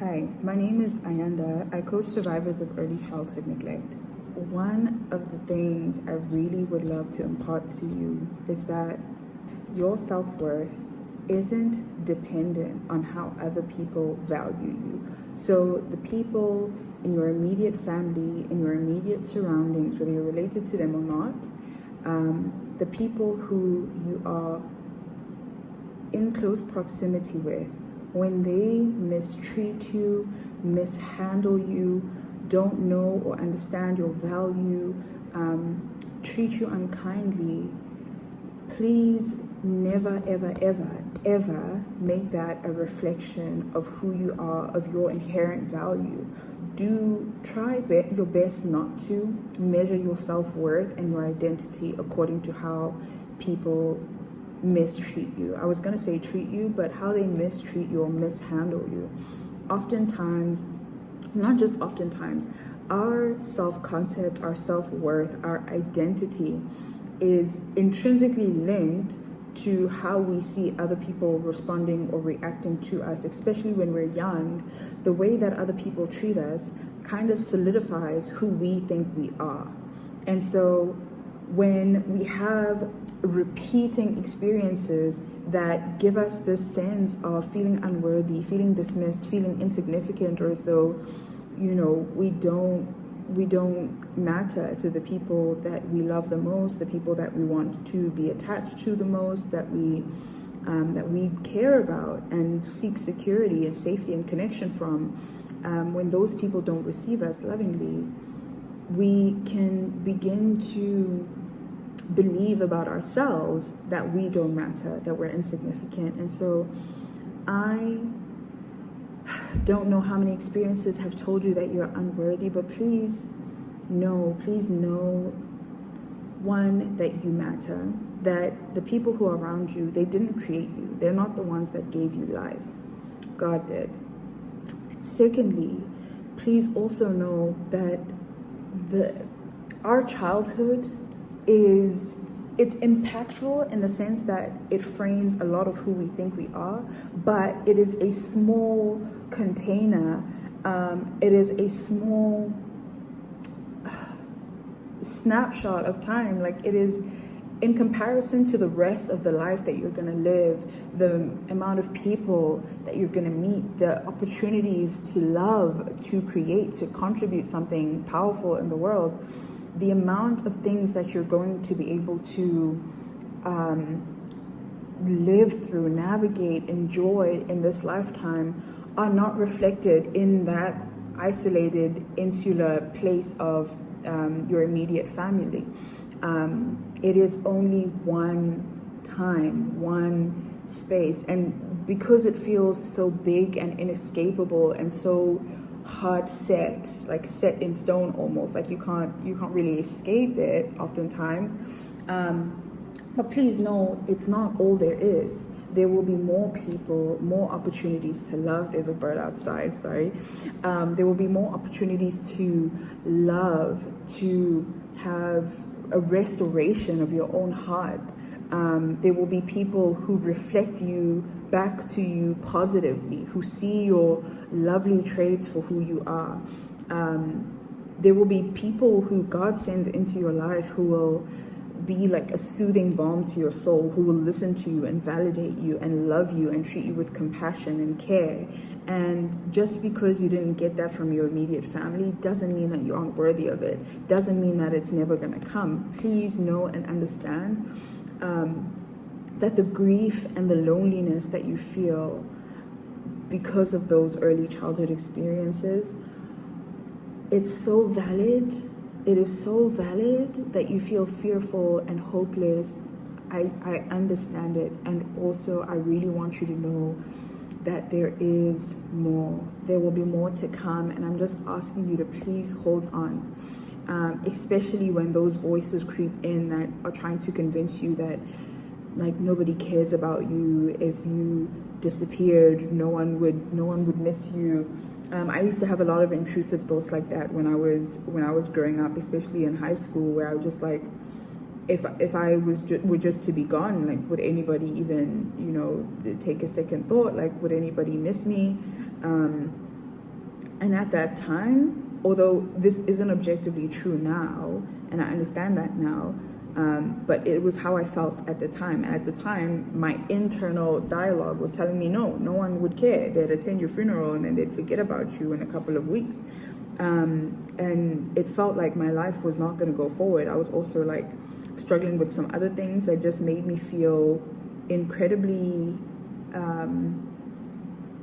Hi, my name is Ayanda. I coach survivors of early childhood neglect. One of the things I really would love to impart to you is that your self-worth isn't dependent on how other people value you. So the people in your immediate family, in your immediate surroundings, whether you're related to them or not, the people who you are in close proximity with, when they mistreat you, mishandle you, don't know or understand your value, treat you unkindly, please never, ever, ever, ever make that a reflection of who you are, of your inherent value. Do try your best not to measure your self-worth and your identity according to how people mistreat you. I was going to say treat you, but how they mistreat you or mishandle you. Oftentimes, not just oftentimes, our self-concept, our self-worth, our identity is intrinsically linked to how we see other people responding or reacting to us, especially when we're young. The way that other people treat us kind of solidifies who we think we are. And so when we have repeating experiences that give us this sense of feeling unworthy, feeling dismissed, feeling insignificant, or as though, we don't matter to the people that we love the most, the people that we want to be attached to the most, that we care about and seek security and safety and connection from, when those people don't receive us lovingly, we can begin to believe about ourselves that we don't matter, that we're insignificant. And so I don't know how many experiences have told you that you're unworthy, but please know, one, that you matter, that the people who are around you, they didn't create you. They're not the ones that gave you life. God did. Secondly, please also know that our childhood it's impactful in the sense that it frames a lot of who we think we are, but it is a small container. It is a small snapshot of time. Like, it is, in comparison to the rest of the life that you're going to live, the amount of people that you're going to meet, the opportunities to love, to create, to contribute something powerful in the world, the amount of things that you're going to be able to live through, navigate, enjoy in this lifetime are not reflected in that isolated, insular place of your immediate family. It is only one time, one space, and because it feels so big and inescapable and so hard set, like set in stone almost, like you can't really escape it oftentimes, but please know it's not all there is. There will be more people, more opportunities to love. There's a bird outside, sorry. There will be more opportunities to love, to have a restoration of your own heart. There will be people who reflect you back to you positively, who see your lovely traits for who you are. There will be people who God sends into your life who will be like a soothing balm to your soul, who will listen to you and validate you and love you and treat you with compassion and care. And just because you didn't get that from your immediate family doesn't mean that you aren't worthy of it, doesn't mean that it's never going to come. Please know and understand that the grief and the loneliness that you feel because of those early childhood experiences, it's so valid. It is so valid that you feel fearful and hopeless. I understand it. And also, I really want you to know that there is more. There will be more to come. And I'm just asking you to please hold on, especially when those voices creep in that are trying to convince you that, like, nobody cares about you. If you disappeared, no one would miss you. I used to have a lot of intrusive thoughts like that when I was growing up, especially in high school, where I was just like, if I were just to be gone, like, would anybody even, take a second thought? Like, would anybody miss me? And at that time, although this isn't objectively true now, and I understand that now, but it was how I felt at the time. And at the time, my internal dialogue was telling me, no one would care. They'd attend your funeral and then they'd forget about you in a couple of weeks. And it felt like my life was not going to go forward. I was also like struggling with some other things that just made me feel incredibly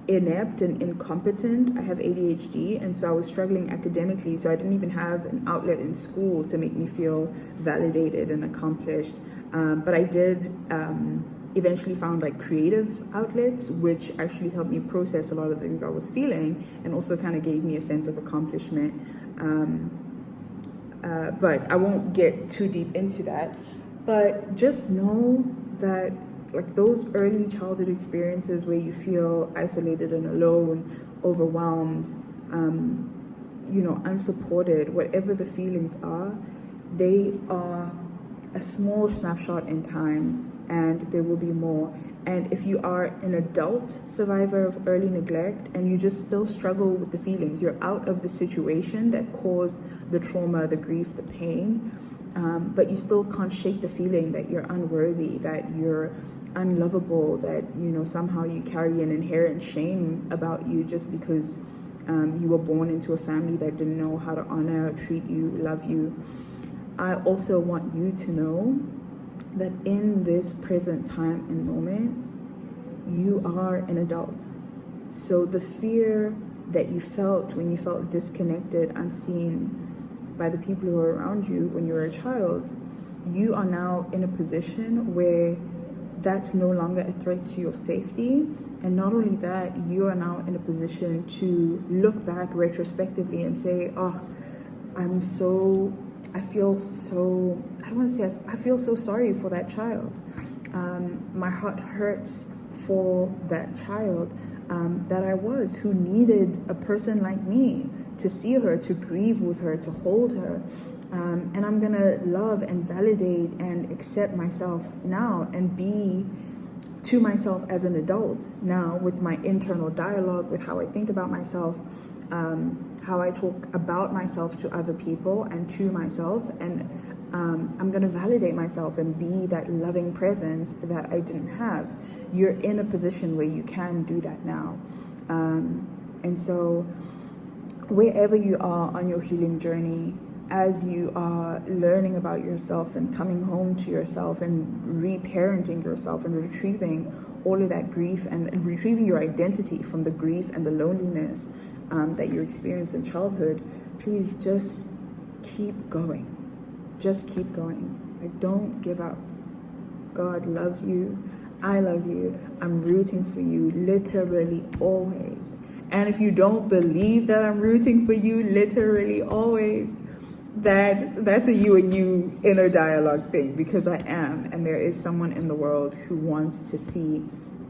inept and incompetent. I have ADHD, and so I was struggling academically, so I didn't even have an outlet in school to make me feel validated and accomplished. But I did eventually found like creative outlets, which actually helped me process a lot of the things I was feeling, and also kind of gave me a sense of accomplishment. But I won't get too deep into that. But just know that like those early childhood experiences where you feel isolated and alone, overwhelmed, unsupported, whatever the feelings are, they are a small snapshot in time, and there will be more. And if you are an adult survivor of early neglect and you just still struggle with the feelings, you're out of the situation that caused the trauma, the grief, the pain, but you still can't shake the feeling that you're unworthy, that you're unlovable, that somehow you carry an inherent shame about you just because you were born into a family that didn't know how to honor, treat you, love you. I also want you to know that in this present time and moment, you are an adult. So the fear that you felt when you felt disconnected, unseen by the people who are around you when you were a child, you are now in a position where that's no longer a threat to your safety. And not only that, you are now in a position to look back retrospectively and say, I feel so sorry for that child. My heart hurts for that child that I was, who needed a person like me to see her, to grieve with her, to hold her. And I'm gonna love and validate and accept myself now and be to myself as an adult now, with my internal dialogue, with how I think about myself, how I talk about myself to other people and to myself. And I'm gonna validate myself and be that loving presence that I didn't have. You're in a position where you can do that now. And so wherever you are on your healing journey, as you are learning about yourself and coming home to yourself and reparenting yourself and retrieving all of that grief and retrieving your identity from the grief and the loneliness that you experienced in childhood, please just keep going. Just keep going. Like, don't give up. God loves you. I love you. I'm rooting for you, literally always. And if you don't believe that I'm rooting for you, literally always, that's a you and you inner dialogue thing, because I am. And there is someone in the world who wants to see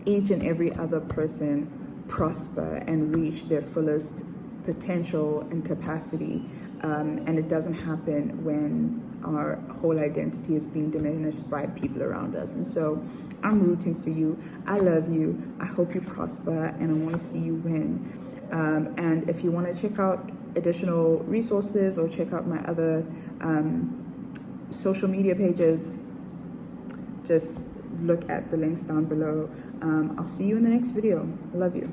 each and every other person prosper and reach their fullest potential and capacity. And it doesn't happen when our whole identity is being diminished by people around us. And so I'm rooting for you. I love you. I hope you prosper, and I want to see you win. And if you want to check out additional resources or check out my other social media pages, just look at the links down below. I'll see you in the next video. I love you.